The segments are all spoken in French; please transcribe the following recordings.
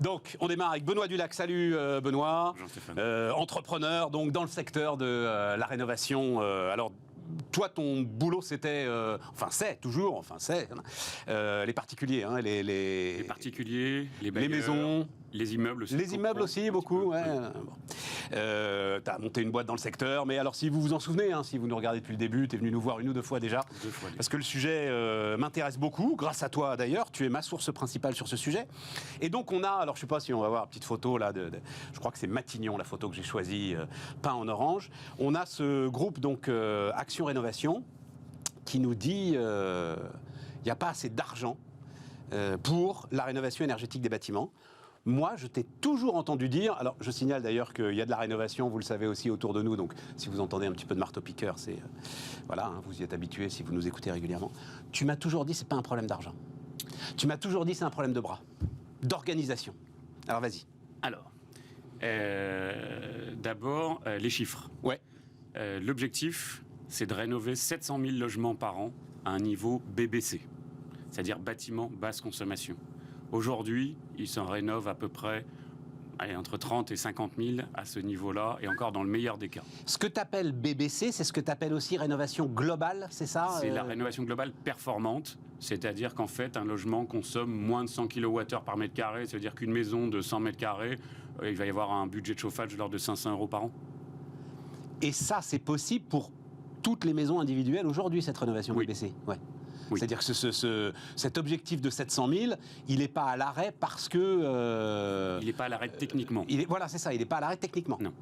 Donc, on démarre avec Benoît Dulac. Salut Benoît. Bonjour Stéphane. Entrepreneur, donc dans le secteur de la rénovation. Alors, toi, ton boulot, c'était, c'est les particuliers, hein, Les particuliers, les bailleurs, les maisons, les immeubles aussi. les immeubles aussi, beaucoup. Ouais. Bon. Tu as monté une boîte dans le secteur, mais alors si vous vous en souvenez, hein, si vous nous regardez depuis le début, tu es venu nous voir une ou deux fois déjà, parce que le sujet m'intéresse beaucoup, grâce à toi d'ailleurs, tu es ma source principale sur ce sujet. Et donc on a, alors je sais pas si on va voir une petite photo là, je crois que c'est Matignon la photo que j'ai choisie, peint en orange. On a ce groupe donc Action Rénovation qui nous dit il n'y a pas assez d'argent pour la rénovation énergétique des bâtiments. Moi, je t'ai toujours entendu dire, alors je signale d'ailleurs qu'il y a de la rénovation, vous le savez aussi autour de nous, donc si vous entendez un petit peu de marteau-piqueur, c'est, voilà, hein, vous y êtes habitués si vous nous écoutez régulièrement. Tu m'as toujours dit, c'est pas un problème d'argent. Tu m'as toujours dit, c'est un problème de bras, d'organisation. Alors vas-y. Alors, d'abord, les chiffres. Ouais. L'objectif, c'est de rénover 700 000 logements par an à un niveau BBC, c'est-à-dire bâtiment basse consommation. Aujourd'hui, ils s'en rénovent à peu près entre 30 et 50 000 à ce niveau-là, et encore dans le meilleur des cas. Ce que tu appelles BBC, c'est ce que tu appelles aussi rénovation globale, c'est ça C'est la rénovation globale performante, c'est-à-dire qu'en fait, un logement consomme moins de 100 kWh par mètre carré, c'est-à-dire qu'une maison de 100 mètres carrés, il va y avoir un budget de chauffage de l'ordre de 500 € par an. Et ça, c'est possible pour toutes les maisons individuelles aujourd'hui, cette rénovation BBC. Ouais. Oui. C'est-à-dire que cet objectif de 700 000, il n'est pas à l'arrêt parce que... il n'est pas à l'arrêt techniquement. Voilà, c'est ça, il n'est pas à l'arrêt techniquement. Non.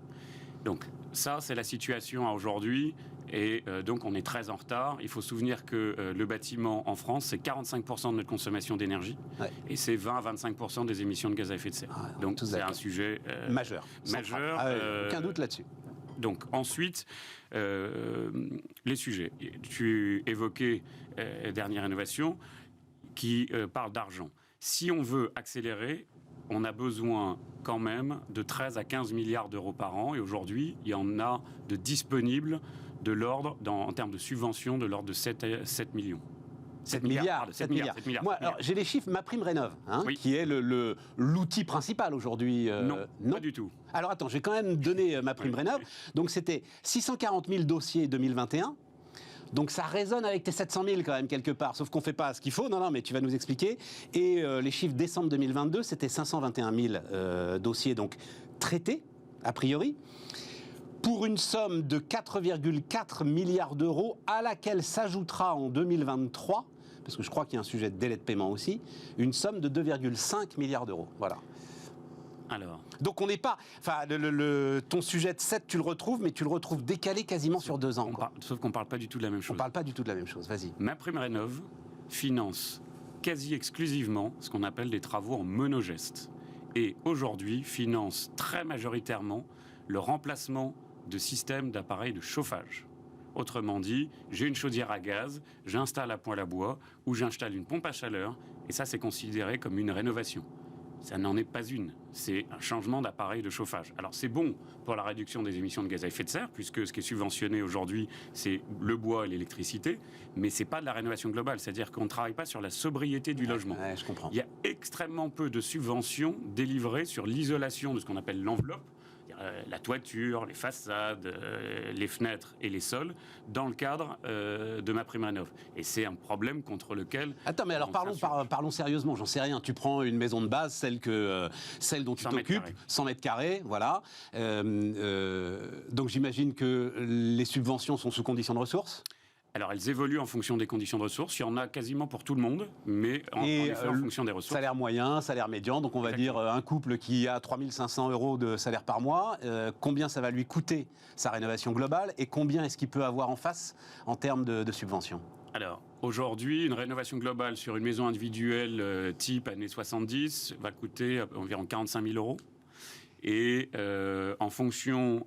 Donc ça, c'est la situation à aujourd'hui. Et donc, on est très en retard. Il faut se souvenir que le bâtiment en France, c'est 45% de notre consommation d'énergie. Ouais. Et c'est 20 à 25% des émissions de gaz à effet de serre. Ah, donc, c'est un sujet majeur. Aucun doute là-dessus. Donc ensuite, les sujets. Tu évoquais dernière rénovation qui parle d'argent. Si on veut accélérer, on a besoin quand même de 13 à 15 milliards d'euros par an. Et aujourd'hui, il y en a de disponibles de l'ordre, en termes de subventions, de l'ordre de 7 millions. 7 milliards. Moi, alors, j'ai les chiffres MaPrimeRénov', hein, oui. Qui est l'outil principal aujourd'hui. Non, pas du tout. Alors attends, j'ai quand même donné MaPrimeRénov'. Donc c'était 640 000 dossiers 2021. Donc ça résonne avec tes 700 000 quand même quelque part, sauf qu'on ne fait pas ce qu'il faut. Non, mais tu vas nous expliquer. Et les chiffres décembre 2022, c'était 521 000 dossiers donc traités, a priori, pour une somme de 4,4 milliards d'euros, à laquelle s'ajoutera en 2023, parce que je crois qu'il y a un sujet de délai de paiement aussi, une somme de 2,5 milliards d'euros. Voilà. Alors. Donc on n'est pas... Enfin, ton sujet de 7, tu le retrouves, mais tu le retrouves décalé quasiment sur 2 ans. Sauf qu'on ne parle pas du tout de la même chose. On ne parle pas du tout de la même chose, vas-y. MaPrimeRénov' finance quasi exclusivement ce qu'on appelle des travaux en monogeste. Et aujourd'hui, finance très majoritairement le remplacement de systèmes d'appareils de chauffage. Autrement dit, j'ai une chaudière à gaz, j'installe un poêle à bois ou j'installe une pompe à chaleur, et ça c'est considéré comme une rénovation. Ça n'en est pas une, c'est un changement d'appareil de chauffage. Alors c'est bon pour la réduction des émissions de gaz à effet de serre, puisque ce qui est subventionné aujourd'hui, c'est le bois et l'électricité, mais c'est pas de la rénovation globale, c'est-à-dire qu'on ne travaille pas sur la sobriété du logement. Ouais, je comprends. Il y a extrêmement peu de subventions délivrées sur l'isolation de ce qu'on appelle l'enveloppe, la toiture, les façades, les fenêtres et les sols, dans le cadre de MaPrimeRénov'. Et c'est un problème contre lequel... Attends, mais alors parlons sérieusement, j'en sais rien. Tu prends une maison de base, celle dont tu t'occupes, 100 mètres carrés, voilà. Donc j'imagine que les subventions sont sous conditions de ressources ? Alors, elles évoluent en fonction des conditions de ressources. Il y en a quasiment pour tout le monde, mais en fonction des ressources. Salaire moyen, salaire médian. Donc, on va dire un couple qui a 3 500 € de salaire par mois. Combien ça va lui coûter sa rénovation globale et combien est-ce qu'il peut avoir en face en termes de subventions ? Alors, aujourd'hui, une rénovation globale sur une maison individuelle type années 70 va coûter environ 45 000 €. Et en fonction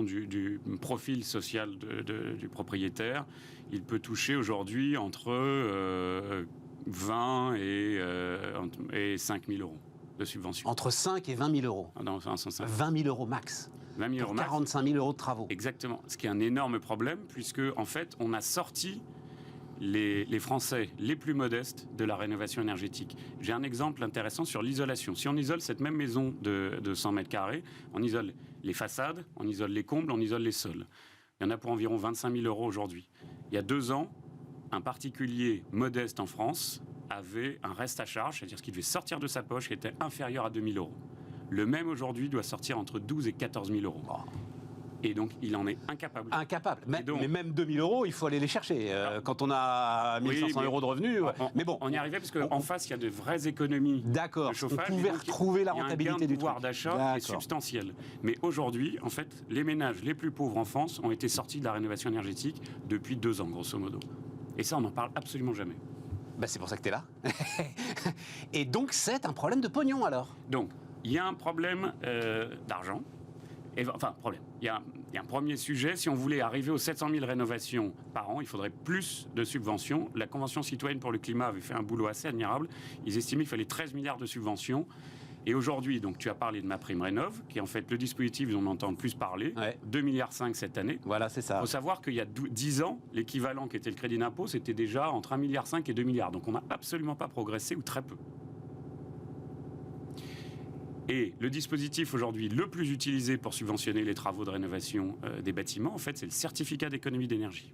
du profil social du propriétaire, il peut toucher aujourd'hui entre 20 et 5 000 € de subvention. Entre 5 et 20 000 €. Dans un sens. 20 000 € max. 20 000 € max. 45 000 € de travaux. Exactement. Ce qui est un énorme problème, puisque en fait, on a sorti les Français les plus modestes de la rénovation énergétique. J'ai un exemple intéressant sur l'isolation. Si on isole cette même maison de 100 mètres carrés, on isole les façades, on isole les combles, on isole les sols. Il y en a pour environ 25 000 € aujourd'hui. Il y a 2 ans, un particulier modeste en France avait un reste à charge, c'est-à-dire ce qu'il devait sortir de sa poche, qui était inférieur à 2 000 €. Le même aujourd'hui doit sortir entre 12 et 14 000 €. Et donc, il en est incapable. Incapable. Donc, mais même 2 000 €, il faut aller les chercher. Quand on a 1 500 € de revenus. Mais bon. On y arrivait parce qu'en face, il y a de vraies économies D'accord. de chauffage. On pouvait retrouver la rentabilité du pouvoir d'achat qui est substantiel. Mais aujourd'hui, en fait, les ménages les plus pauvres en France ont été sortis de la rénovation énergétique depuis 2 ans, grosso modo. Et ça, on n'en parle absolument jamais. Ben, c'est pour ça que tu es là. Et donc, c'est un problème de pognon, alors. Donc, il y a un problème d'argent. Problème. Il y a un premier sujet. Si on voulait arriver aux 700 000 rénovations par an, il faudrait plus de subventions. La Convention citoyenne pour le climat avait fait un boulot assez admirable. Ils estimaient qu'il fallait 13 milliards de subventions. Et aujourd'hui, donc, tu as parlé de MaPrimeRénov', qui est en fait le dispositif dont on entend le plus parler, 2,5 milliards cette année. Voilà, c'est ça. Il faut savoir qu'il y a 10 ans, l'équivalent qui était le crédit d'impôt, c'était déjà entre 1,5 milliard et 2 milliards. Donc on n'a absolument pas progressé, ou très peu. Et le dispositif aujourd'hui le plus utilisé pour subventionner les travaux de rénovation des bâtiments, en fait, c'est le certificat d'économie d'énergie.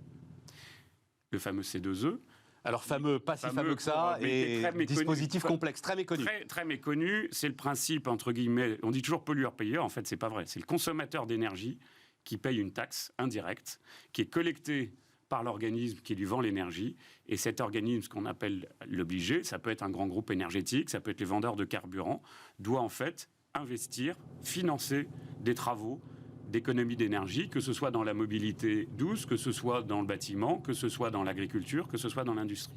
Le fameux C2E. Alors pas si fameux que ça, et dispositif complexe, très méconnu. Très méconnu, c'est le principe, entre guillemets, on dit toujours pollueur-payeur, en fait c'est pas vrai. C'est le consommateur d'énergie qui paye une taxe indirecte, qui est collectée par l'organisme qui lui vend l'énergie, et cet organisme, ce qu'on appelle l'obligé, ça peut être un grand groupe énergétique, ça peut être les vendeurs de carburant, doit en fait investir, financer des travaux d'économie d'énergie, que ce soit dans la mobilité douce, que ce soit dans le bâtiment, que ce soit dans l'agriculture, que ce soit dans l'industrie.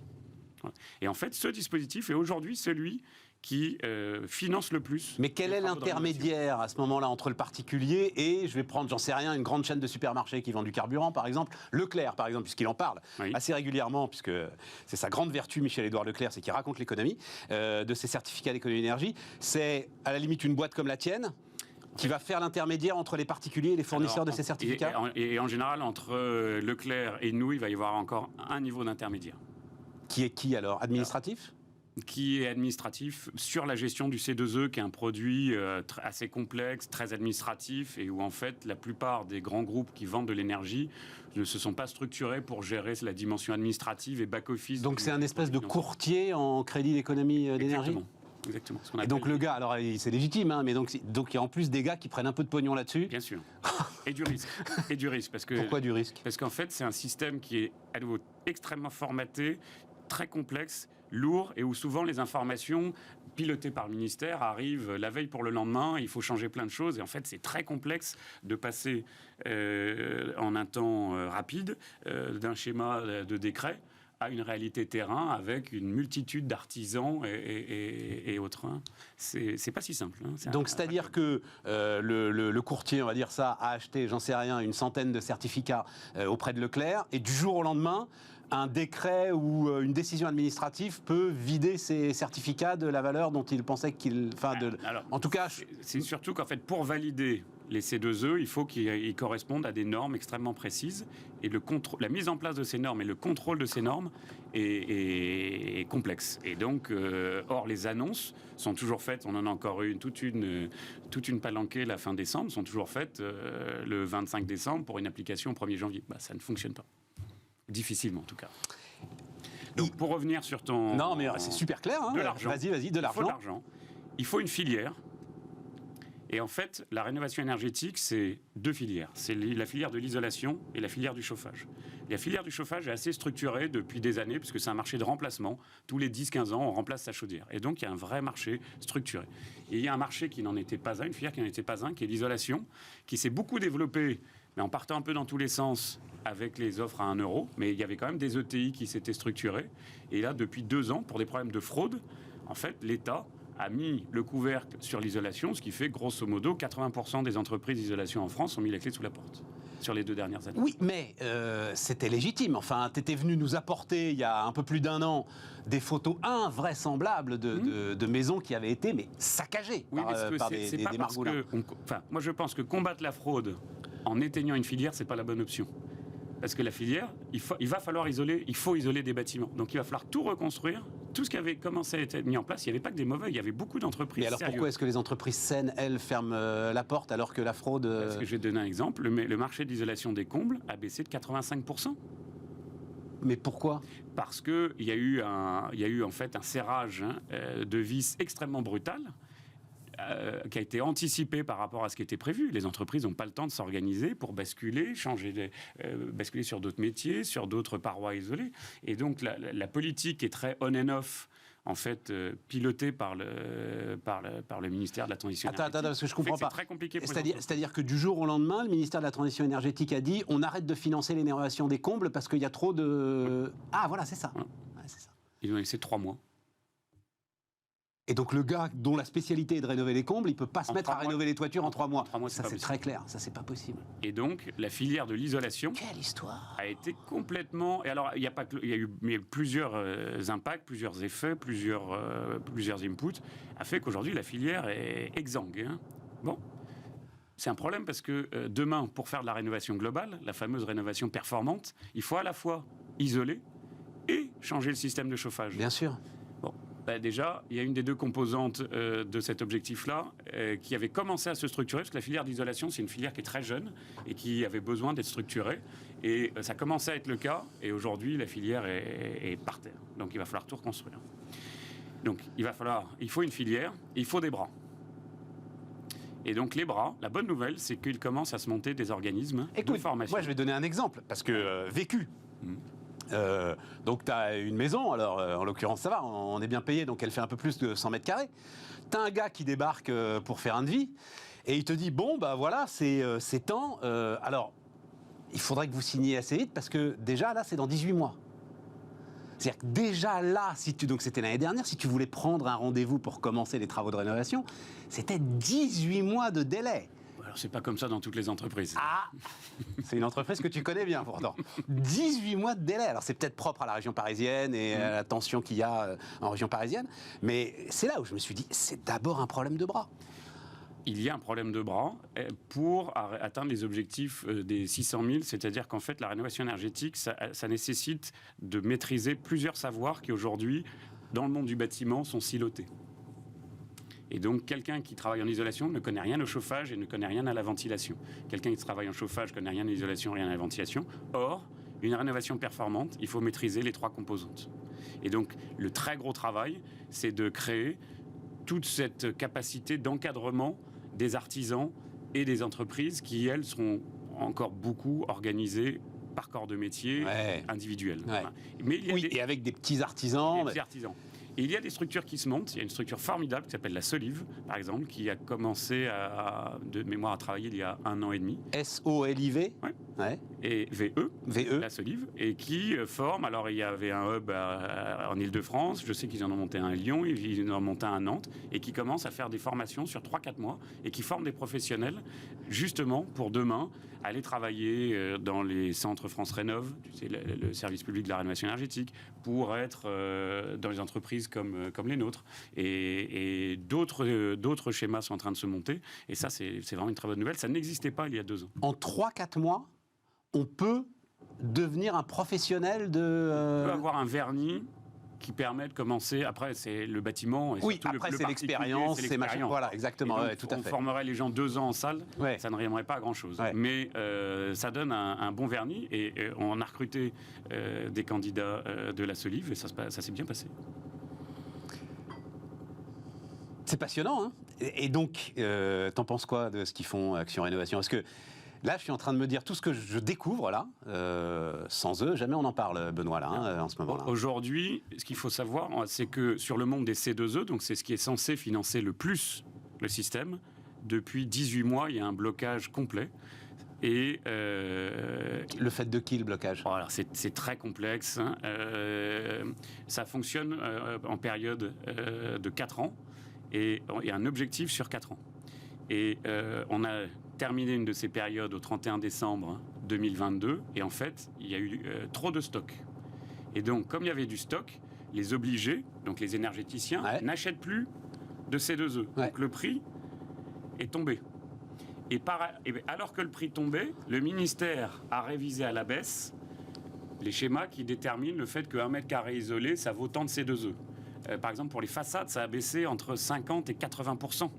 Voilà. Et en fait, ce dispositif est aujourd'hui celui qui finance le plus. Mais quel est l'intermédiaire à ce moment-là entre le particulier et, je vais prendre, j'en sais rien, une grande chaîne de supermarchés qui vend du carburant, par exemple, Leclerc, par exemple, puisqu'il en parle assez régulièrement, puisque c'est sa grande vertu, Michel-Édouard Leclerc, c'est qu'il raconte l'économie de ces certificats d'économie d'énergie. C'est à la limite une boîte comme la tienne qui va faire l'intermédiaire entre les particuliers et les fournisseurs de ces certificats. Et en général, entre Leclerc et nous, il va y avoir encore un niveau d'intermédiaire. Qui est qui alors? Administratif? Qui est administratif sur la gestion du C2E, qui est un produit assez complexe, très administratif, et où en fait la plupart des grands groupes qui vendent de l'énergie ne se sont pas structurés pour gérer la dimension administrative et back-office. Donc c'est un espèce de courtier en crédit d'économie d'énergie? Exactement. Et donc le gars, alors c'est légitime, hein, mais donc il y a en plus des gars qui prennent un peu de pognon là-dessus. Bien sûr. Et du risque. Et du risque. Pourquoi du risque? Parce qu'en fait, c'est un système qui est à nouveau extrêmement formaté, très complexe, lourd, et où souvent les informations pilotées par le ministère arrivent la veille pour le lendemain, il faut changer plein de choses, et en fait c'est très complexe de passer en un temps rapide d'un schéma de décret à une réalité terrain avec une multitude d'artisans et autres. C'est pas si simple. Hein. Donc c'est-à-dire que le courtier, on va dire ça, a acheté, j'en sais rien, une centaine de certificats auprès de Leclerc, et du jour au lendemain, un décret ou une décision administrative peut vider ces certificats de la valeur dont il pensait qu'il... En tout cas... C'est surtout qu'en fait, pour valider les C2E, il faut qu'ils correspondent à des normes extrêmement précises. Et la mise en place de ces normes et le contrôle de ces normes est complexe. Et donc, or, les annonces sont toujours faites, on en a encore eu toute une palanquée la fin décembre, sont toujours faites le 25 décembre pour une application au 1er janvier. Ça ne fonctionne pas. Difficilement, en tout cas. Donc, pour revenir sur ton... Non, mais c'est super clair. Hein. De l'argent. Vas-y, de l'argent. Il faut de l'argent. Il faut une filière. Et en fait, la rénovation énergétique, c'est 2 filières. C'est la filière de l'isolation et la filière du chauffage. La filière du chauffage est assez structurée depuis des années, puisque c'est un marché de remplacement. Tous les 10-15 ans, on remplace sa chaudière. Et donc, il y a un vrai marché structuré. Et il y a un marché qui n'en était pas un, une filière qui n'en était pas un, qui est l'isolation, qui s'est beaucoup développée, mais en partant un peu dans tous les sens, avec les offres à 1 €. Mais il y avait quand même des ETI qui s'étaient structurés. Et là, depuis 2 ans, pour des problèmes de fraude, en fait, l'État a mis le couvercle sur l'isolation, ce qui fait grosso modo 80% des entreprises d'isolation en France ont mis la clé sous la porte sur les 2 dernières années. Oui, mais c'était légitime. Enfin, tu étais venu nous apporter, il y a un peu plus d'1 an, des photos invraisemblables de maisons qui avaient été saccagées par des margoulins. Moi, je pense que combattre la fraude en éteignant une filière, c'est pas la bonne option. Parce que la filière, il faut isoler des bâtiments. Donc il va falloir tout reconstruire. Tout ce qui avait commencé à être mis en place, il n'y avait pas que des mauvais, il y avait beaucoup d'entreprises. Mais alors sérieuses. pourquoi est-ce que les entreprises saines, elles, ferment la porte alors que la fraude... Parce que je vais te donner un exemple. Le marché d'isolation des combles a baissé de 85%. Mais pourquoi ? Parce qu'il y a eu en fait un serrage de vis extrêmement brutal. Qui a été anticipé par rapport à ce qui était prévu. Les entreprises n'ont pas le temps de s'organiser pour basculer sur d'autres métiers, sur d'autres parois isolées. Et donc la politique est très on and off, en fait, pilotée par le ministère de la Transition énergétique. Attends, parce que je comprends pas. C'est très compliqué pour C'est-à-dire que du jour au lendemain, le ministère de la Transition énergétique a dit on arrête de financer l'énervation des combles parce qu'il y a trop de... Ah voilà, c'est ça. Voilà. Ouais, c'est ça. Ils ont laissé 3 mois. Et donc le gars dont la spécialité est de rénover les combles, il ne peut pas se mettre à rénover les toitures en 3 mois. 3 mois, ça c'est très clair, ça c'est pas possible. Et donc la filière de l'isolation Quelle histoire a été complètement... Et alors il y a eu plusieurs impacts, plusieurs effets, plusieurs inputs, a fait qu'aujourd'hui la filière est exsangue. Hein. Bon. C'est un problème parce que demain, pour faire de la rénovation globale, la fameuse rénovation performante, il faut à la fois isoler et changer le système de chauffage. Bien sûr. Bon. Déjà, il y a une des deux composantes de cet objectif-là qui avait commencé à se structurer, parce que la filière d'isolation, c'est une filière qui est très jeune et qui avait besoin d'être structurée. Et ça commençait à être le cas, et aujourd'hui, la filière est par terre. Donc il va falloir tout reconstruire. Donc il faut une filière, il faut des bras. Et donc les bras, la bonne nouvelle, c'est qu'il commence à se monter des organismes de formation. Moi je vais donner un exemple, parce que vécu. Donc tu as une maison, alors en l'occurrence ça va, on est bien payé, donc elle fait un peu plus de 100 mètres carrés. Tu as un gars qui débarque pour faire un devis, et il te dit, bon, bah voilà, c'est temps. Alors, il faudrait que vous signiez assez vite, parce que déjà là, c'est dans 18 mois. C'est-à-dire que déjà là, donc c'était l'année dernière, si tu voulais prendre un rendez-vous pour commencer les travaux de rénovation, c'était 18 mois de délai. Alors, c'est pas comme ça dans toutes les entreprises. Ah, c'est une entreprise que tu connais bien pourtant. 18 mois de délai. Alors c'est peut-être propre à la région parisienne et à la tension qu'il y a en région parisienne, mais c'est là où je me suis dit, c'est d'abord un problème de bras. Il y a un problème de bras pour atteindre les objectifs des 600 000, c'est-à-dire qu'en fait, la rénovation énergétique, ça nécessite de maîtriser plusieurs savoirs qui aujourd'hui, dans le monde du bâtiment, sont silotés. Et donc, quelqu'un qui travaille en isolation ne connaît rien au chauffage et ne connaît rien à la ventilation. Quelqu'un qui travaille en chauffage ne connaît rien à l'isolation, rien à la ventilation. Or, une rénovation performante, il faut maîtriser les 3 composantes. Et donc, le très gros travail, c'est de créer toute cette capacité d'encadrement des artisans et des entreprises qui, elles, seront encore beaucoup organisées par corps de métier individuels. Ouais. Voilà. Mais Et avec des petits artisans. Et il y a des structures qui se montent. Il y a une structure formidable qui s'appelle la Solive, par exemple, qui a commencé de mémoire à travailler il y a 1 an et demi. SOLIV. Ouais. Et VE, la Solive, et qui forme. Alors il y avait un hub en Ile-de-France, je sais qu'ils en ont monté un à Lyon, ils en ont monté un à Nantes, et qui commence à faire des formations sur 3-4 mois, et qui forment des professionnels, justement, pour demain, aller travailler dans les centres France Rénov', tu sais, le service public de la rénovation énergétique, pour être dans les entreprises comme les nôtres. Et d'autres schémas sont en train de se monter. Et ça, c'est vraiment une très bonne nouvelle. Ça n'existait pas il y a 2 ans. En 3-4 mois, on peut devenir un professionnel de... On peut avoir un vernis qui permet de commencer. Après, c'est le bâtiment. Et oui, après, c'est l'expérience, c'est machin. Voilà, exactement. Donc, ouais, tout à fait. On formerait les gens 2 ans en salle, ça ne rimerait pas à grand-chose. Ouais. Mais ça donne un bon vernis. Et on a recruté des candidats de la Solive et ça s'est bien passé. C'est passionnant, hein. Et donc, t'en penses quoi de ce qu'ils font Action Rénovation ? Parce que là, je suis en train de me dire tout ce que je découvre là. Sans eux, jamais on en parle, Benoît, là, en ce moment-là. Aujourd'hui, ce qu'il faut savoir, c'est que sur le monde des C2E, donc c'est ce qui est censé financer le plus le système, depuis 18 mois, il y a un blocage complet. Et le fait de qui, le blocage ? Voilà, c'est très complexe. Hein. Ça fonctionne en période de 4 ans. Et il y a un objectif sur 4 ans. Et on a terminé une de ces périodes au 31 décembre 2022. Et en fait, il y a eu trop de stock. Et donc, comme il y avait du stock, les obligés, donc les énergéticiens, n'achètent plus de C2E. Donc le prix est tombé. Et alors que le prix tombait, le ministère a révisé à la baisse les schémas qui déterminent le fait qu'un mètre carré isolé, ça vaut tant de C2E. Par exemple, pour les façades, ça a baissé entre 50 et 80%.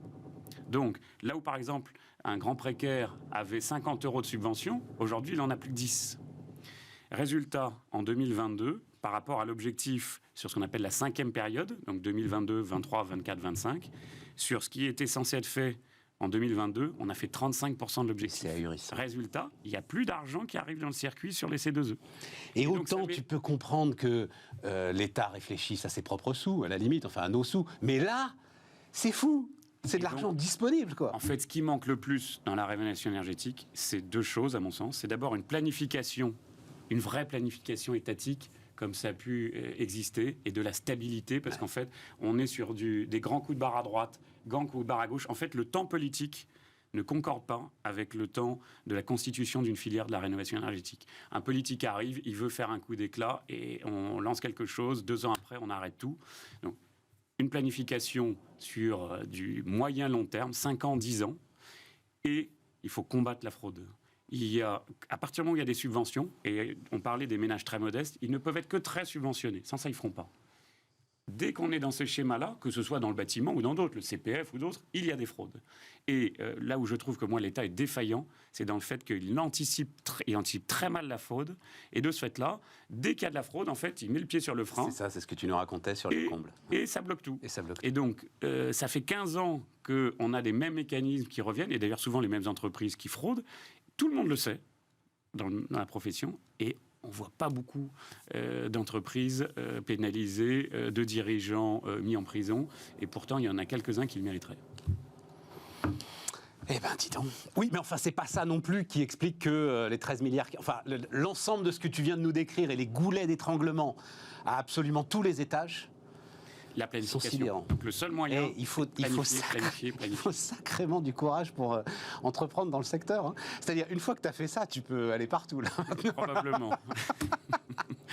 Donc, là où, par exemple, un grand précaire avait 50 € de subvention, aujourd'hui, il n'en a plus que 10. Résultat, en 2022, par rapport à l'objectif sur ce qu'on appelle la 5e période, donc 2022, 23, 24, 25, sur ce qui était censé être fait en 2022, on a fait 35% de l'objectif. C'est ahurissant. Résultat, il n'y a plus d'argent qui arrive dans le circuit sur les C2E. Et autant tu peux comprendre que l'État réfléchisse à ses propres sous, à la limite, enfin à nos sous, mais là, c'est fou. C'est de l'argent disponible, quoi. En fait, ce qui manque le plus dans la rénovation énergétique, c'est deux choses, à mon sens. C'est d'abord une planification, une vraie planification étatique, comme ça a pu exister, et de la stabilité, parce qu'en fait, on est sur des grands coups de barre à droite, grands coups de barre à gauche. En fait, le temps politique ne concorde pas avec le temps de la constitution d'une filière de la rénovation énergétique. Un politique arrive, il veut faire un coup d'éclat, et on lance quelque chose, 2 ans après, on arrête tout. Donc, une planification sur du moyen-long terme, 5 ans, 10 ans, et il faut combattre la fraude. À partir du moment où il y a des subventions, et on parlait des ménages très modestes, ils ne peuvent être que très subventionnés. Sans ça, ils ne feront pas. Dès qu'on est dans ce schéma-là, que ce soit dans le bâtiment ou dans d'autres, le CPF ou d'autres, il y a des fraudes. Et là où je trouve que moi l'État est défaillant, c'est dans le fait qu'il anticipe très mal la fraude. Et de ce fait-là, dès qu'il y a de la fraude, en fait, il met le pied sur le frein. C'est ça, c'est ce que tu nous racontais sur les combles. Et ça bloque tout. Et donc, ça fait 15 ans qu'on a les mêmes mécanismes qui reviennent, et d'ailleurs souvent les mêmes entreprises qui fraudent. Tout le monde le sait dans la profession, et on ne voit pas beaucoup d'entreprises pénalisées, de dirigeants mis en prison, et pourtant il y en a quelques-uns qui le mériteraient. Eh ben, dis donc. Oui, mais enfin, c'est pas ça non plus qui explique que les 13 milliards... Enfin, l'ensemble de ce que tu viens de nous décrire et les goulets d'étranglement à absolument tous les étages... La planification. Donc le seul moyen, il faut sacrément du courage pour entreprendre dans le secteur. Hein. C'est-à-dire, une fois que tu as fait ça, tu peux aller partout. Là, probablement.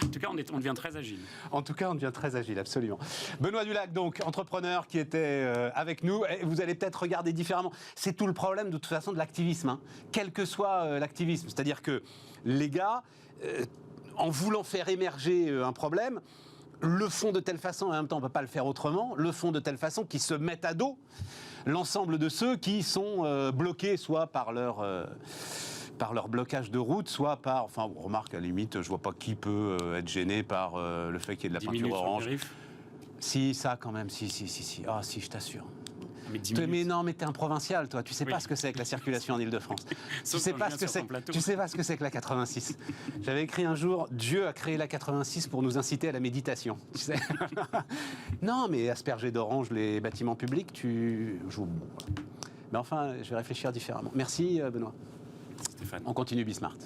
En tout cas, on devient très agile. En tout cas, on devient très agile, absolument. Benoît Dulac, donc, entrepreneur qui était avec nous. Et vous allez peut-être regarder différemment. C'est tout le problème, de toute façon, de l'activisme. Hein. Quel que soit l'activisme. C'est-à-dire que les gars, en voulant faire émerger un problème... le font de telle façon, et en même temps on ne peut pas le faire autrement, le font de telle façon qu'ils se mettent à dos l'ensemble de ceux qui sont bloqués soit par leur blocage de route, soit par... Enfin, remarque, à la limite, je ne vois pas qui peut être gêné par le fait qu'il y ait de la peinture orange. Si, ça quand même, si. Ah si, je t'assure. Mais non, mais t'es un provincial, toi. Tu sais pas ce que c'est que la circulation en Ile-de-France. Tu sais pas ce que c'est que la 86. J'avais écrit un jour, Dieu a créé la 86 pour nous inciter à la méditation. Tu sais. Non, mais asperger d'orange les bâtiments publics, Mais enfin, je vais réfléchir différemment. Merci, Benoît. Stéphane. On continue Bismart.